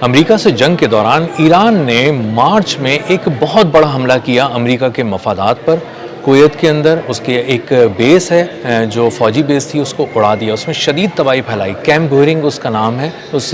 امریکہ سے جنگ کے دوران ایران نے مارچ میں ایک بہت بڑا حملہ کیا امریکہ کے مفادات پر۔ کویت کے اندر اس کے ایک بیس ہے جو فوجی بیس تھی، اس کو اڑا دیا، اس میں شدید تباہی پھیلائی۔ کیمپ گورنگ اس کا نام ہے اس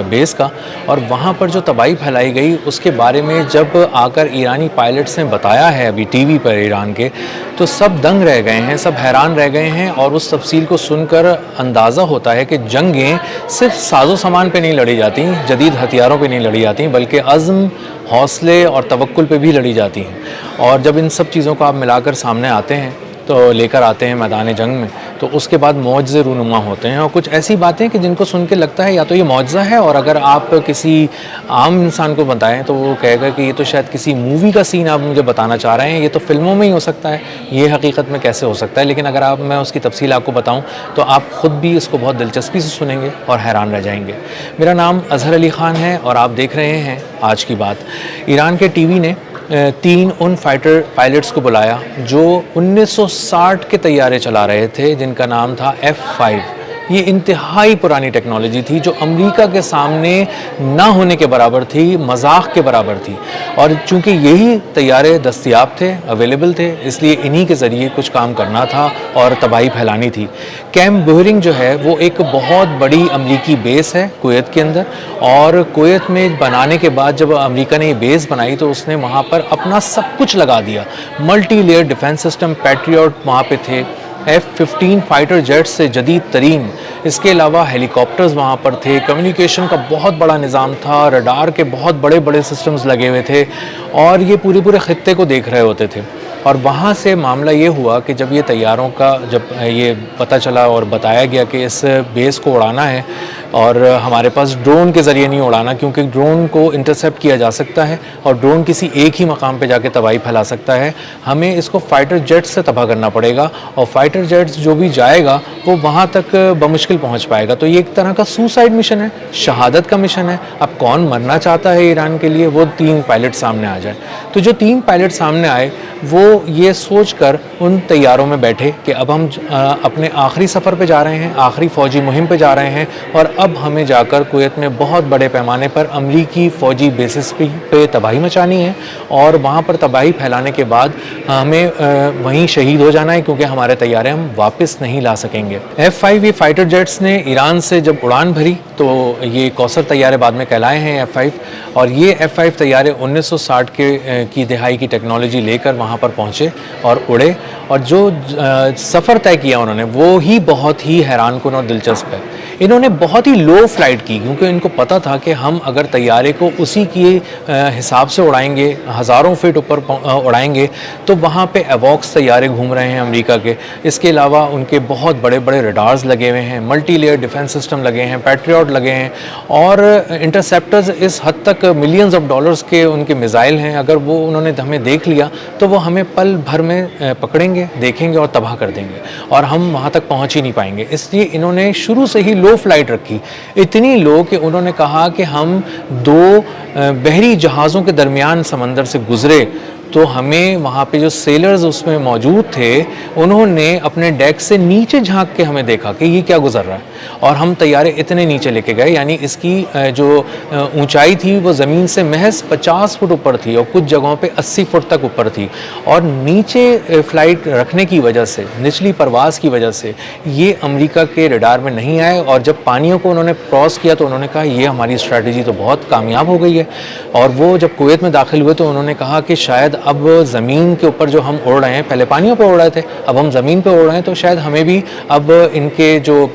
بیس کا، اور وہاں پر جو تباہی پھیلائی گئی اس کے بارے میں جب آ کر ایرانی پائلٹس نے بتایا ہے ابھی ٹی وی پر ایران کے، تو سب دنگ رہ گئے ہیں، سب حیران رہ گئے ہیں، اور اس تفصیل کو سن کر اندازہ ہوتا ہے کہ جنگیں صرف ساز و سامان پہ نہیں لڑی جاتی، جدید ہتھیاروں پہ نہیں لڑی جاتی، بلکہ عزم، حوصلے اور توکل پہ بھی لڑی جاتی ہیں۔ اور جب ان سب چیزوں کو آپ ملا کر سامنے آتے ہیں تو لے کر آتے ہیں میدان جنگ میں، تو اس کے بعد معجزے رونما ہوتے ہیں، اور کچھ ایسی باتیں کہ جن کو سن کے لگتا ہے یا تو یہ معجزہ ہے، اور اگر آپ کسی عام انسان کو بتائیں تو وہ کہے گا کہ یہ تو شاید کسی مووی کا سین آپ مجھے بتانا چاہ رہے ہیں، یہ تو فلموں میں ہی ہو سکتا ہے، یہ حقیقت میں کیسے ہو سکتا ہے۔ لیکن اگر میں اس کی تفصیل آپ کو بتاؤں تو آپ خود بھی اس کو بہت دلچسپی سے سنیں گے اور حیران رہ جائیں گے۔ میرا نام اظہر علی خان ہے اور آپ دیکھ رہے ہیں آج کی بات۔ ایران کے ٹی وی نے 3 ان فائٹر پائلٹس کو بلایا جو 1960 کے طیارے چلا رہے تھے، جن کا نام تھا F-5۔ یہ انتہائی پرانی ٹیکنالوجی تھی جو امریکہ کے سامنے نہ ہونے کے برابر تھی، مذاق کے برابر تھی، اور چونکہ یہی طیارے دستیاب تھے، اویلیبل تھے، اس لیے انہی کے ذریعے کچھ کام کرنا تھا اور تباہی پھیلانی تھی۔ کیمپ گورنگ جو ہے وہ ایک بہت بڑی امریکی بیس ہے کویت کے اندر، اور کویت میں بنانے کے بعد جب امریکہ نے یہ بیس بنائی تو اس نے وہاں پر اپنا سب کچھ لگا دیا۔ Multi layer defence system Patriot وہاں پہ تھے، F-15 فائٹر جیٹس سے جدید ترین، اس کے علاوہ ہیلی کاپٹرز وہاں پر تھے، کمیونیکیشن کا بہت بڑا نظام تھا، ریڈار کے بہت بڑے بڑے سسٹمز لگے ہوئے تھے، اور یہ پورے خطے کو دیکھ رہے ہوتے تھے۔ اور وہاں سے معاملہ یہ ہوا کہ جب یہ طیاروں کا جب یہ پتہ چلا اور بتایا گیا کہ اس بیس کو اڑانا ہے، اور ہمارے پاس ڈرون کے ذریعے نہیں اڑانا کیونکہ ڈرون کو انٹرسیپٹ کیا جا سکتا ہے اور ڈرون کسی ایک ہی مقام پہ جا کے تباہی پھیلا سکتا ہے، ہمیں اس کو فائٹر جیٹس سے تباہ کرنا پڑے گا، اور فائٹر جیٹس جو بھی جائے گا وہ وہاں تک بمشکل پہنچ پائے گا۔ تو یہ ایک طرح کا سوسائڈ مشن ہے، شہادت کا مشن ہے۔ اب کون مرنا چاہتا ہے ایران کے لیے؟ وہ 3 پائلٹ سامنے آ جائیں۔ تو جو 3 پائلٹ سامنے آئے وہ یہ سوچ کر ان طیاروں میں بیٹھے کہ اب ہم اپنے آخری سفر پہ جا رہے ہیں، آخری فوجی مہم پہ جا رہے ہیں، اور اب ہمیں جا کر کویت میں بہت بڑے پیمانے پر امریکی فوجی بیسز پہ تباہی مچانی ہے، اور وہاں پر تباہی پھیلانے کے بعد ہمیں وہیں شہید ہو جانا ہے کیونکہ ہمارے طیارے ہم واپس نہیں لا سکیں گے۔ F-5 یہ فائٹر جیٹس نے ایران سے جب اڑان بھری تو یہ کوثر طیارے بعد میں کہلائے ہیں F-5، اور یہ F-5 طیارے 1960 کی دہائی کی ٹیکنالوجی لے کر وہاں پر پہنچے اور اڑے، اور جو سفر طے کیا انہوں نے وہ ہی بہت ہی حیران کن اور دلچسپ ہے۔ انہوں نے بہت ہی لو فلائٹ کی کیونکہ ان کو پتہ تھا کہ ہم اگر طیارے کو اسی کے حساب سے اڑائیں گے، ہزاروں فٹ اوپر اڑائیں گے، تو وہاں پہ ایووکس طیارے گھوم رہے ہیں امریکہ کے، اس کے علاوہ ان کے بہت بڑے بڑے ریڈارز لگے ہوئے ہیں، ملٹی لیئر ڈیفنس سسٹم لگے ہیں، پیٹریوٹ لگے ہیں، اور انٹرسیپٹرز اس حد تک ملینز آف ڈالرز کے ان کے میزائل ہیں، اگر وہ انہوں نے ہمیں دیکھ لیا تو وہ ہمیں پل بھر میں پکڑیں گے، دیکھیں گے اور تباہ کر دیں گے، اور ہم وہاں تک پہنچ ہی نہیں پائیں گے۔ اس لیے انہوں نے شروع سے ہی لو فلائٹ رکھی، اتنی لو کہ انہوں نے کہا کہ ہم 2 بحری جہازوں کے درمیان سمندر سے گزرے تو ہمیں وہاں پہ جو سیلرز اس میں موجود تھے انہوں نے اپنے ڈیک سے نیچے جھانک کے ہمیں دیکھا کہ یہ کیا گزر رہا ہے، اور ہم طیارے اتنے نیچے لے کے گئے، یعنی اس کی جو اونچائی تھی وہ زمین سے محض 50 فٹ اوپر تھی، اور کچھ جگہوں پہ 80 فٹ تک اوپر تھی، اور نیچے فلائٹ رکھنے کی وجہ سے، نچلی پرواز کی وجہ سے یہ امریکہ کے ریڈار میں نہیں آئے، اور جب پانیوں کو انہوں نے کراس کیا تو انہوں نے کہا یہ ہماری اسٹریٹجی تو بہت کامیاب ہو گئی ہے، اور وہ جب کویت میں داخل ہوئے تو انہوں نے کہا کہ شاید اب زمین کے اوپر جو ہم اڑ رہے ہیں، پہلے پانیوں پہ اڑ رہے تھے، اب ہم زمین پہ اڑ رہے ہیں تو شاید ہمیں بھی اب ان کے جو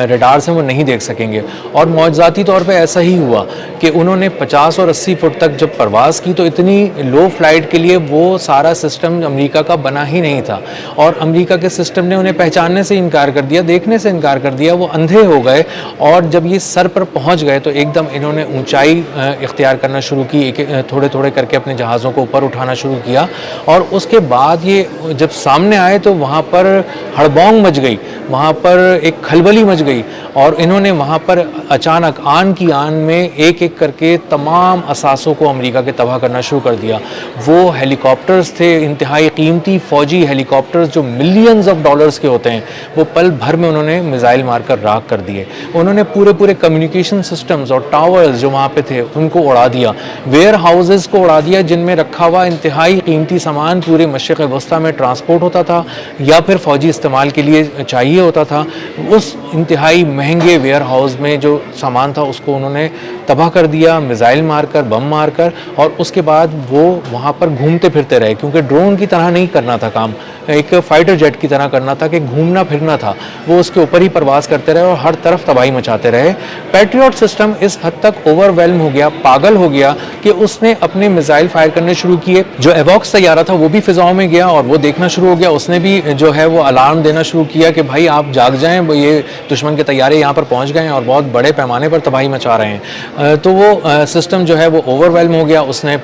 ریڈارز ہیں وہ نہیں دیکھ سکیں گے، اور معجزاتی طور پہ ایسا ہی ہوا کہ انہوں نے 50 اور 80 فٹ تک جب پرواز کی تو اتنی لو فلائٹ کے لیے وہ سارا سسٹم امریکہ کا بنا ہی نہیں تھا، اور امریکہ کے سسٹم نے انہیں پہچاننے سے انکار کر دیا، دیکھنے سے انکار کر دیا، وہ اندھے ہو گئے، اور جب یہ سر پر پہنچ گئے تو ایک دم انہوں نے اونچائی اختیار کرنا شروع کی، تھوڑے تھوڑے کر کے اپنے جہازوں کو اوپر اٹھانا شروع کیا، اور اس کے بعد یہ جب سامنے آئے تو وہاں پر ہڑبونگ مچ گئی، وہاں پر ایک کھلبلی مچ گئی اور انہوں نے وہاں پر اچانک آن کی آن میں ایک ایک کر کے تمام اثاثوں کو امریکہ کے تباہ کرنا شروع کر دیا. وہ ہیلی کاپٹرز تھے, انتہائی قیمتی فوجی ہیلی کاپٹرز جو ملینز آف ڈالرز کے ہوتے ہیں, وہ پل بھر میں انہوں نے میزائل مار کر راکھ کر دیے. انہوں نے پورے کمیونیکیشن سسٹمز اور ٹاورز جو وہاں پہ تھے ان کو اڑا دیا, ویئر ہاؤسز کو اڑا دیا جن میں رکھا ہوا انتہائی قیمتی سامان پورے مشرق وسطیٰ میں ٹرانسپورٹ ہوتا تھا یا پھر فوجی استعمال کے لیے چاہیے ہوتا تھا. اس انتہائی مہنگے ویئر ہاؤس میں جو سامان تھا اس کو انہوں نے تباہ کر دیا, میزائل مار کر, بم مار کر, اور اس کے بعد وہ وہاں پر گھومتے پھرتے رہے, کیونکہ ڈرون کی طرح نہیں کرنا تھا کام, ایک فائٹر جیٹ کی طرح کرنا تھا کہ گھومنا پھرنا تھا. وہ اس کے اوپر ہی پرواز کرتے رہے اور ہر طرف تباہی مچاتے رہے. پیٹریوٹ سسٹم اس حد تک اوور ویلم ہو گیا, پاگل ہو گیا کہ اس نے اپنے میزائل فائر کرنے شروع کیے. جو ایوکس طیارہ تھا وہ بھی فضاؤں میں گیا اور وہ دیکھنا شروع ہو گیا, اس نے بھی جو ہے وہ الارم دینا شروع کیا کہ بھائی آپ جاگ جائیں, یہ دشمن کے طیارے یہاں پر پہنچ گئے ہیں اور بہت بڑے پیمانے پر تباہی مچا رہے ہیں. تو وہ سسٹم جو ہے وہ اوور ویلم ہو گیا, اس نے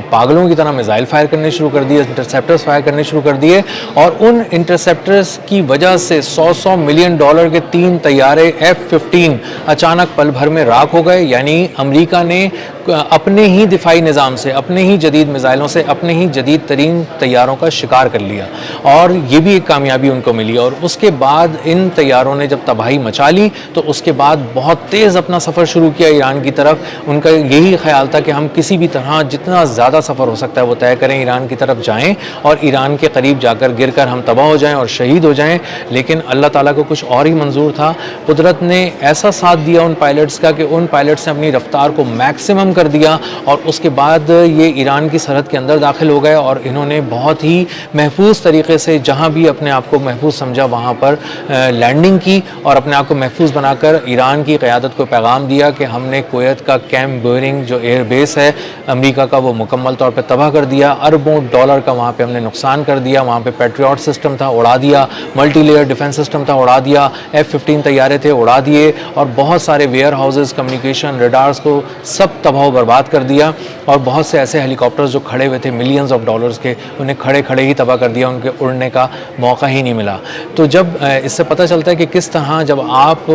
پاگلوں کی طرح میزائل فائر کرنے شروع کر دیے, انٹرسیپٹرز فائر کرنے شروع کر دیے, اور ان انٹرسیپٹرز کی وجہ سے $100 ملین کے 3 طیارے F-15 اچانک پل بھر میں راکھ ہو گئے. یعنی امریکہ نے اپنے ہی دفاعی نظام سے, اپنے ہی جدید میزائلوں سے, اپنے ہی جدید ترین طیاروں کا شکار کر لیا, اور یہ بھی ایک کامیابی ان کو ملی. اور اس کے بعد ان طیاروں نے جب تباہی مچا لی تو اس کے بعد بہت تیز اپنا سفر شروع کیا ایران کی طرف. ان کا یہی خیال تھا کہ ہم کسی بھی طرح جتنا زیادہ سفر ہو سکتا ہے وہ طے کریں, ایران کی طرف جائیں اور ایران کے قریب جا کر گر کر ہم تباہ ہو جائیں اور شہید ہو جائیں. لیکن اللہ تعالیٰ کو کچھ اور ہی منظور تھا. قدرت نے ایسا ساتھ دیا ان پائلٹس کا کہ ان پائلٹس نے اپنی رفتار کو میکسیمم کر دیا, اور اس کے بعد یہ ایران کی سرحد کے اندر داخل ہو گئے اور انہوں نے بہت ہی محفوظ طریقے سے جہاں بھی اپنے آپ کو محفوظ سمجھا وہاں پر لینڈنگ کی, اور اپنے آپ کو محفوظ بنا کر ایران کی قیادت کو پیغام دیا کہ ہم نے کویت کا کیمپ بیئرنگ جو ایئر بیس ہے امریکہ کا وہ مکمل طور پہ تباہ کر دیا. اربوں ڈالر کا وہاں پہ ہم نے نقصان کر دیا. وہاں پہ پیٹریوٹ سسٹم تھا, اڑا دیا. ملٹی لیئر ڈیفنس سسٹم تھا, اڑا دیا. F-15 طیارے تھے, اڑا دیے. اور بہت سارے ویئر ہاؤسز, کمیونیکیشن, ریڈارز کو سب تباہ و برباد کر دیا. اور بہت سے ایسے ہیلی کاپٹرز جو کھڑے ہوئے تھے ملینز آف ڈالرز کے, انہیں کھڑے ہی تباہ کر دیا, ان کے اڑنے کا موقع ہی نہیں ملا. تو جب اس سے پتہ چلتا ہے کہ کس طرح جب آپ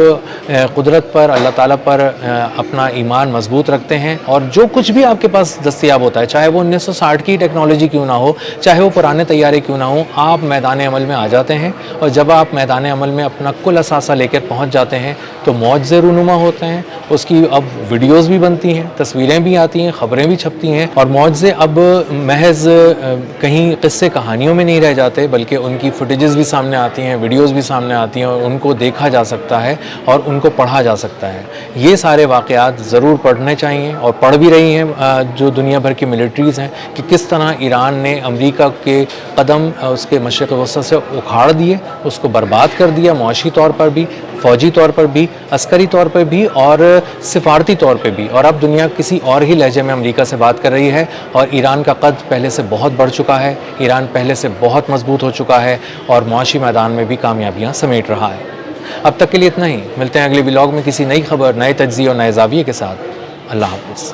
قدرت پر, اللہ تعالیٰ پر اپنا ایمان مضبوط رکھتے ہیں اور جو کچھ بھی آپ کے پاس دستیاب ہوتا ہے, چاہے وہ 1960 کی ٹیکنالوجی کیوں نہ ہو, چاہے وہ پرانے طیارے کیوں نہ ہوں, آپ میدان عمل میں آ جاتے ہیں. اور جب آپ میدان عمل میں اپنا کل اثاثہ لے کر پہنچ جاتے ہیں تو معجزے رونما ہوتے ہیں. اس کی اب ویڈیوز بھی بنتی ہیں, تصویریں بھی آتی ہیں, خبریں بھی چھپتی ہیں, اور معجزے اب محض کہیں قصے کہانیوں میں نہیں رہ جاتے بلکہ ان کی فوٹیجز بھی سامنے آتی ہیں, ویڈیوز بھی سامنے آتی ہیں, اور ان کو دیکھا جا سکتا ہے اور ان کو پڑھا جا سکتا ہے. یہ سارے واقعات ضرور پڑھنے چاہیے, اور پڑھ بھی رہی ہیں جو دنیا بھر کی ملٹریز ہیں کہ کس طرح ایران نے امریکہ کے قدم اس کے مشرق وسطیٰ سے اکھاڑ دیے, اس کو برباد کر دیا, معاشی طور پر بھی, فوجی طور پر بھی, عسکری طور پر بھی, اور سفارتی طور پہ بھی. اور اب دنیا کسی اور ہی لہجے میں امریکہ سے بات کر رہی ہے, اور ایران کا قد پہلے سے بہت بڑھ چکا ہے, ایران پہلے سے بہت مضبوط ہو چکا ہے, اور معاشی میدان میں بھی کامیابیاں سمیٹ رہا ہے. اب تک کے لیے اتنا ہی. ملتے ہیں اگلے ولاگ میں کسی نئی خبر, نئے تجزیے اور نئے زاویے کے ساتھ. اللہ حافظ.